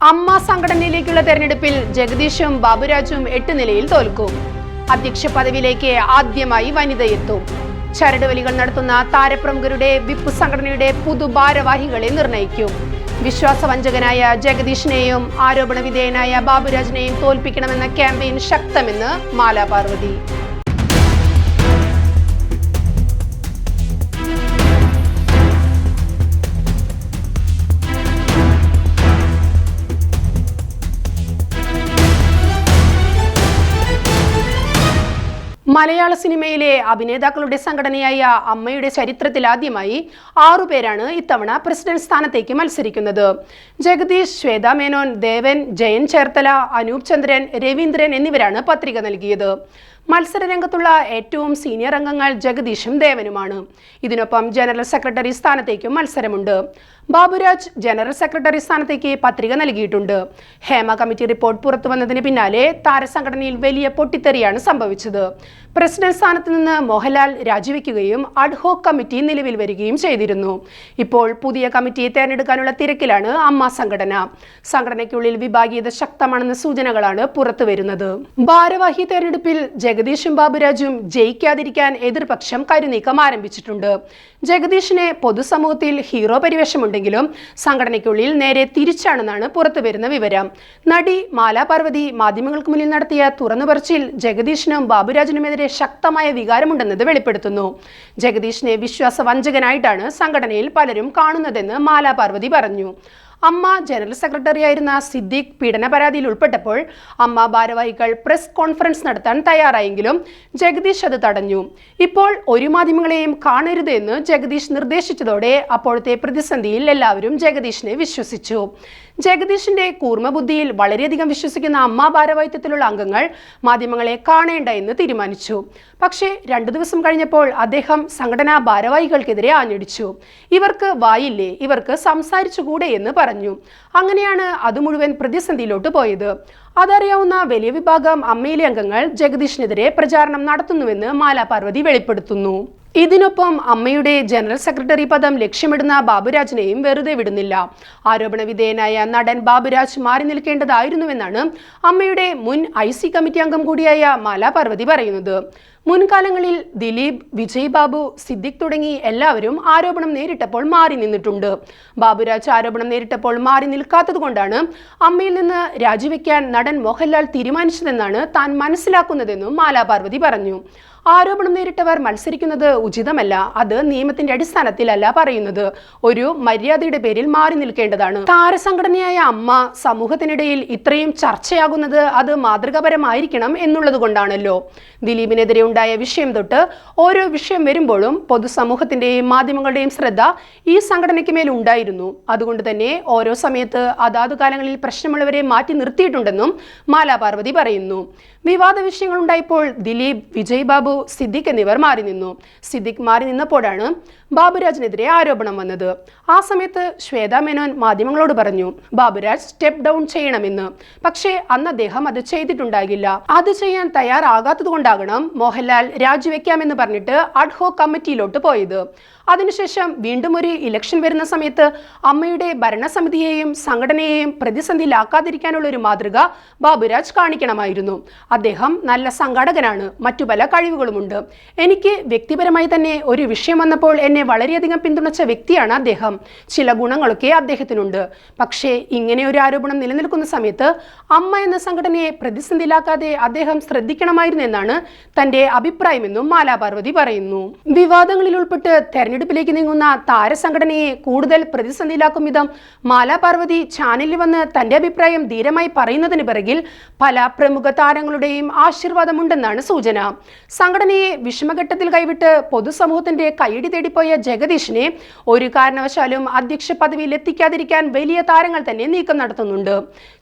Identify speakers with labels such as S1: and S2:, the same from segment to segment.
S1: അമ്മ സംഘടനയിലേക്കുള്ള തെരഞ്ഞെടുപ്പിൽ ജഗദീഷും ബാബുരാജും 8 നിലയിൽ തോൽക്കും. അധ്യക്ഷ പദവിയിലേക്ക് ആദ്യമായി വനിതയെത്തും. ചരടുവലികൾ നടത്തുന്ന താരപ്രമുഖരുടെ വിപ്പ് സംഘടനയുടെ പുതുഭാരവാഹികളെ നിർണയിക്കും. വിശ്വാസവഞ്ചകനായ ജഗദീഷിനെയും ആരോപണ വിധേയനായ ബാബുരാജിനെയും തോൽപ്പിക്കണമെന്ന ക്യാമ്പയിൻ ശക്തമെന്ന് മാലാ പാർവതി. മലയാള സിനിമയിലെ അഭിനേതാക്കളുടെ സംഘടനയായ അമ്മയുടെ ചരിത്രത്തിൽ ആദ്യമായി 6 പേരാണ് ഇത്തവണ പ്രസിഡന്റ് സ്ഥാനത്തേക്ക് മത്സരിക്കുന്നത്. ജഗദീഷ്, ശ്വേതാ മേനോൻ, ദേവൻ, ജയൻ ചേർത്തല, അനൂപ് ചന്ദ്രൻ, രവീന്ദ്രൻ എന്നിവരാണ് പത്രിക നൽകിയത്. മത്സരരംഗത്തുള്ള ഏറ്റവും സീനിയർ അംഗങ്ങൾ ജഗദീഷും ദേവനുമാണ്. ഇതിനൊപ്പം ജനറൽ സെക്രട്ടറി സ്ഥാനത്തേക്കും മത്സരമുണ്ട്. ബാബുരാജ് ജനറൽ സെക്രട്ടറി സ്ഥാനത്തേക്ക് പത്രിക നൽകിയിട്ടുണ്ട്. ഹേമ കമ്മിറ്റി റിപ്പോർട്ട് പുറത്തു വന്നതിന് പിന്നാലെ താരസംഘടനയിൽ വലിയ പൊട്ടിത്തെറിയാണ് സംഭവിച്ചത്. പ്രസിഡന്റ് സ്ഥാനത്ത് നിന്ന് മോഹൻലാൽ രാജിവെക്കുകയും അഡ്ഹോക് കമ്മിറ്റി നിലവിൽ വരികയും ചെയ്തിരുന്നു. ഇപ്പോൾ പുതിയ കമ്മിറ്റിയെ തെരഞ്ഞെടുക്കാനുള്ള തിരക്കിലാണ് അമ്മ സംഘടന. സംഘടനയ്ക്കുള്ളിൽ വിഭാഗീയത ശക്തമാണെന്ന സൂചനകളാണ് പുറത്തു വരുന്നത്. ഭാരവാഹി തെരഞ്ഞെടുപ്പിൽ ജഗദീഷും ബാബുരാജും ജയിക്കാതിരിക്കാൻ എതിർപക്ഷം കരുനീക്കം ആരംഭിച്ചിട്ടുണ്ട്. ജഗദീഷിനെ പൊതുസമൂഹത്തിൽ ഹീറോ പരിവേഷമുണ്ടെങ്കിലും സംഘടനയ്ക്കുള്ളിൽ നേരെ തിരിച്ചാണെന്നാണ് പുറത്തുവരുന്ന വിവരം. നടി മാലാ പാർവതി മാധ്യമങ്ങൾക്ക് മുന്നിൽ നടത്തിയ തുറന്നുപറച്ചിൽ ജഗദീഷിനും ബാബുരാജിനുമെതിരെ ശക്തമായ വികാരമുണ്ടെന്നത് വെളിപ്പെടുത്തുന്നു. ജഗദീഷിനെ വിശ്വാസവഞ്ചകനായിട്ടാണ് സംഘടനയിൽ പലരും കാണുന്നതെന്ന് മാലാ പാർവതി പറഞ്ഞു. അമ്മ ജനറൽ സെക്രട്ടറി ആയിരുന്ന സിദ്ദിഖ് പീഡന പരാതിയിൽ ഉൾപ്പെട്ടപ്പോൾ അമ്മ ഭാരവാഹികൾ പ്രസ് കോൺഫറൻസ് നടത്താൻ തയ്യാറായെങ്കിലും ജഗദീഷ് അത് തടഞ്ഞു. ഇപ്പോൾ ഒരു മാധ്യമങ്ങളെയും കാണരുത് എന്ന് ജഗദീഷ് നിർദ്ദേശിച്ചതോടെ അപ്പോഴത്തെ പ്രതിസന്ധിയിൽ എല്ലാവരും ജഗദീഷിനെ വിശ്വസിച്ചു. ജഗദീഷിന്റെ കൂർമ്മബുദ്ധിയിൽ വളരെയധികം വിശ്വസിക്കുന്ന അമ്മ ഭാരവാഹിത്വത്തിലുള്ള അംഗങ്ങൾ മാധ്യമങ്ങളെ കാണേണ്ട എന്ന് തീരുമാനിച്ചു. പക്ഷേ 2 ദിവസം കഴിഞ്ഞപ്പോൾ അദ്ദേഹം സംഘടനാ ഭാരവാഹികൾക്കെതിരെ ആഞ്ഞടിച്ചു. ഇവർക്ക് വായില്ലേ, ഇവർക്ക് സംസാരിച്ചുകൂടെ എന്ന് പറഞ്ഞു. അങ്ങനെയാണ് അത് മുഴുവൻ പ്രതിസന്ധിയിലോട്ട് പോയത്. അതറിയാവുന്ന വലിയ വിഭാഗം അമ്മയിലെ അംഗങ്ങൾ ജഗദീഷിനെതിരെ പ്രചാരണം നടത്തുന്നുവെന്ന് മാലാ പാർവതി വെളിപ്പെടുത്തുന്നു. ഇതിനൊപ്പം അമ്മയുടെ ജനറൽ സെക്രട്ടറി പദം ലക്ഷ്യമിടുന്ന ബാബുരാജിനെയും വെറുതെ വിടുന്നില്ല. ആരോപണ വിധേയനായ നടൻ ബാബുരാജ് മാറി നിൽക്കേണ്ടതായിരുന്നുവെന്നാണ് അമ്മയുടെ മുൻ IC കമ്മിറ്റി അംഗം കൂടിയായ മാലാ പാർവതി പറയുന്നത്. മുൻകാലങ്ങളിൽ ദിലീപ്, വിജയ് ബാബു, സിദ്ദിഖ് തുടങ്ങി എല്ലാവരും ആരോപണം നേരിട്ടപ്പോൾ മാറി നിന്നിട്ടുണ്ട്. ബാബുരാജ് ആരോപണം നേരിട്ടപ്പോൾ മാറി നിൽക്കാത്തത് കൊണ്ടാണ് അമ്മയിൽ നിന്ന് രാജിവെക്കാൻ നടൻ മോഹൻലാൽ തീരുമാനിച്ചതെന്നാണ് താൻ മനസ്സിലാക്കുന്നതെന്നും മാലാ പാർവതി പറഞ്ഞു. ആരോപണം നേരിട്ടവർ മത്സരിക്കുന്നത് ഉചിതമല്ല. അത് നിയമത്തിന്റെ അടിസ്ഥാനത്തിലല്ല പറയുന്നത്. ഒരു മര്യാദയുടെ പേരിൽ മാറി നിൽക്കേണ്ടതാണ്. താരസംഘടനയായ അമ്മ സമൂഹത്തിനിടയിൽ ഇത്രയും ചർച്ചയാകുന്നത് അത് മാതൃകാപരമായിരിക്കണം എന്നുള്ളത് കൊണ്ടാണല്ലോ. ദിലീപിനെതിരെ ഉണ്ടായ വിഷയം തൊട്ട് ഓരോ വിഷയം വരുമ്പോഴും പൊതുസമൂഹത്തിന്റെയും മാധ്യമങ്ങളുടെയും ശ്രദ്ധ ഈ സംഘടനയ്ക്ക് മേൽ ഉണ്ടായിരുന്നു. അതുകൊണ്ട് തന്നെ ഓരോ സമയത്ത് അതാതു കാലങ്ങളിൽ പ്രശ്നമുള്ളവരെ മാറ്റി നിർത്തിയിട്ടുണ്ടെന്നും മാലാ പാർവതി പറയുന്നു. വിവാദ വിഷയങ്ങൾ ഉണ്ടായപ്പോൾ ദിലീപ്, വിജയ് ബാബു, സിദ്ദിഖ് എന്നിവർ മാറി നിന്നു. സിദ്ദിഖ് മാറി നിന്നപ്പോഴാണ് ബാബുരാജിനെതിരെ ആരോപണം വന്നത്. ആ സമയത്ത് ശ്വേതാ മേനോൻ മാധ്യമങ്ങളോട് പറഞ്ഞു ബാബുരാജ് സ്റ്റെപ്പ് ഡൗൺ ചെയ്യണമെന്ന്. പക്ഷേ അന്ന് അദ്ദേഹം അത് ചെയ്തിട്ടുണ്ടാകില്ല. അത് ചെയ്യാൻ തയ്യാറാകാത്തത് കൊണ്ടാകണം മോഹൻലാൽ രാജിവെക്കാമെന്ന് പറഞ്ഞിട്ട് അഡ്ഹോക് കമ്മിറ്റിയിലോട്ട് പോയത്. അതിനുശേഷം വീണ്ടും ഒരു ഇലക്ഷൻ വരുന്ന സമയത്ത് അമ്മയുടെ ഭരണസമിതിയെയും സംഘടനയെയും പ്രതിസന്ധിയിലാക്കാതിരിക്കാനുള്ള ഒരു മാതൃക ബാബുരാജ് കാണിക്കണമായിരുന്നു. അദ്ദേഹം നല്ല സംഘാടകനാണ്, മറ്റു പല കഴിവുകളുമുണ്ട്. എനിക്ക് വ്യക്തിപരമായി തന്നെ ഒരു വിഷയം വന്നപ്പോൾ എന്നെ വളരെയധികം പിന്തുണച്ച വ്യക്തിയാണ് അദ്ദേഹം. ചില ഗുണങ്ങളൊക്കെ അദ്ദേഹത്തിനുണ്ട്. പക്ഷേ ഇങ്ങനെ ഒരു ആരോപണം നിലനിൽക്കുന്ന സമയത്ത് അമ്മ എന്ന സംഘടനയെ പ്രതിസന്ധിയിലാക്കാതെ അദ്ദേഹം ശ്രദ്ധിക്കണമായിരുന്നു എന്നാണ് തന്റെ അഭിപ്രായമെന്നും മാലാ പാർവതി പറയുന്നു. വിവാദങ്ങളിൽ ഉൾപ്പെട്ട് തെരഞ്ഞെടുപ്പിലേക്ക് നീങ്ങുന്ന താരസംഘടനയെ കൂടുതൽ പ്രതിസന്ധിയിലാക്കും വിധം മാലാ പാർവതി ചാനലിൽ വന്ന് തന്റെ അഭിപ്രായം ധീരമായി പറയുന്നതിന് പിറകിൽ പല പ്രമുഖ താരങ്ങളുടെയും ആശീർവാദമുണ്ടെന്നാണ് സൂചന. സംഘടനയെ വിഷമഘട്ടത്തിൽ കൈവിട്ട് പൊതുസമൂഹത്തിന്റെ കൈയടി തേടിപ്പോയ ജഗദീഷിനെ ഒരു കാരണവശാലും അധ്യക്ഷ പദവിയിൽ എത്തിക്കാതിരിക്കാൻ വലിയ താരങ്ങൾ തന്നെ നീക്കം നടത്തുന്നുണ്ട്.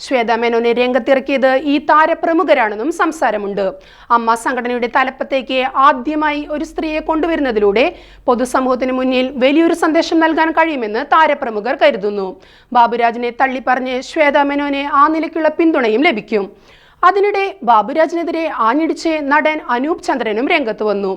S1: ശ്വേതാ മേനോനെ രംഗത്തിറക്കിയത് ഈ താരപ്രമുഖരാണെന്നും സംസാരമുണ്ട്. അമ്മ സംഘടനയുടെ തലപ്പത്തേക്ക് ആദ്യമായി ഒരു സ്ത്രീയെ കൊണ്ടുവരുന്നതിലൂടെ പൊതുസമൂഹത്തിന് മുന്നിൽ വലിയൊരു സന്ദേശം നൽകാൻ കഴിയുമെന്ന് താരപ്രമുഖർ കരുതുന്നു. ബാബുരാജിനെ തള്ളിപ്പറഞ്ഞ് ശ്വേതാ മേനോനെ ആ നിലയ്ക്കുള്ള പിന്തുണയും ലഭിക്കും. അതിനിടെ ബാബുരാജിനെതിരെ ആഞ്ഞടിച്ച് നടൻ അനൂപ് ചന്ദ്രനും രംഗത്ത് വന്നു.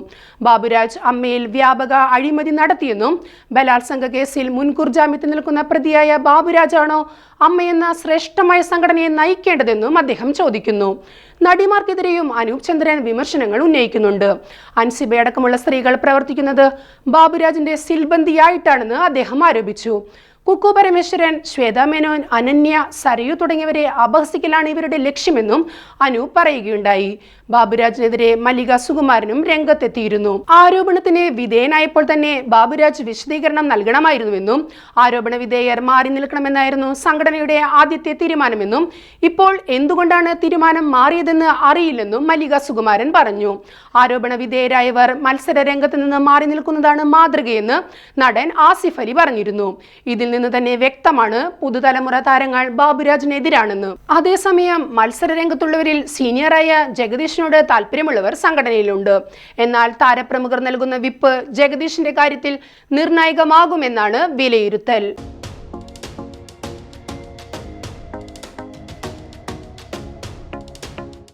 S1: ബാബുരാജ് അമ്മയിൽ വ്യാപക അഴിമതി നടത്തിയെന്നും ബലാത്സംഗ കേസിൽ മുൻകൂർ ജാമ്യത്തിൽ നിൽക്കുന്ന പ്രതിയായ ബാബുരാജാണോ അമ്മയെന്ന ശ്രേഷ്ഠമായ സംഘടനയെ നയിക്കേണ്ടതെന്നും അദ്ദേഹം ചോദിക്കുന്നു. നടിമാർക്കെതിരെയും അനൂപ് ചന്ദ്രൻ വിമർശനങ്ങൾ ഉന്നയിക്കുന്നുണ്ട്. അൻസിബയടക്കമുള്ള സ്ത്രീകൾ പ്രവർത്തിക്കുന്നത് ബാബുരാജിന്റെ സിൽബന്ദിയായിട്ടാണെന്ന് അദ്ദേഹം ആരോപിച്ചു. കുക്കു പരമേശ്വരൻ, ശ്വേതാ മേനോൻ, അനന്യ, സരയു തുടങ്ങിയവരെ അപഹസിക്കലാണ് ഇവരുടെ ലക്ഷ്യമെന്നും അനൂപ് പറയുകയുണ്ടായി. ബാബുരാജിനെതിരെ മല്ലിക സുകുമാരനും രംഗത്തെത്തിയിരുന്നു. ആരോപണത്തിന് വിധേയനായപ്പോൾ തന്നെ ബാബുരാജ് വിശദീകരണം നൽകണമായിരുന്നുവെന്നും ആരോപണ വിധേയർ മാറി നിൽക്കണമെന്നായിരുന്നു സംഘടനയുടെ ആദ്യത്തെ തീരുമാനമെന്നും ഇപ്പോൾ എന്തുകൊണ്ടാണ് തീരുമാനം മാറിയതെന്ന് അറിയില്ലെന്നും മല്ലിക സുകുമാരൻ പറഞ്ഞു. ആരോപണ വിധേയരായവർ മത്സര രംഗത്ത് നിന്ന് മാറി നിൽക്കുന്നതാണ് മാതൃകയെന്ന് നടൻ ആസിഫ് അലി പറഞ്ഞിരുന്നു. ഇതിൽ നിന്ന് തന്നെ വ്യക്തമാണ് പുതുതലമുറ താരങ്ങൾ ബാബുരാജിനെതിരാണെന്ന്. അതേസമയം മത്സര രംഗത്തുള്ളവരിൽ സീനിയറായ ജഗദീഷിനോട് താല്പര്യമുള്ളവർ സംഘടനയിലുണ്ട്. എന്നാൽ താരപ്രമുഖർ നൽകുന്ന വിപ്പ് ജഗദീഷിന്റെ കാര്യത്തിൽ നിർണായകമാകുമെന്നാണ് വിലയിരുത്തൽ.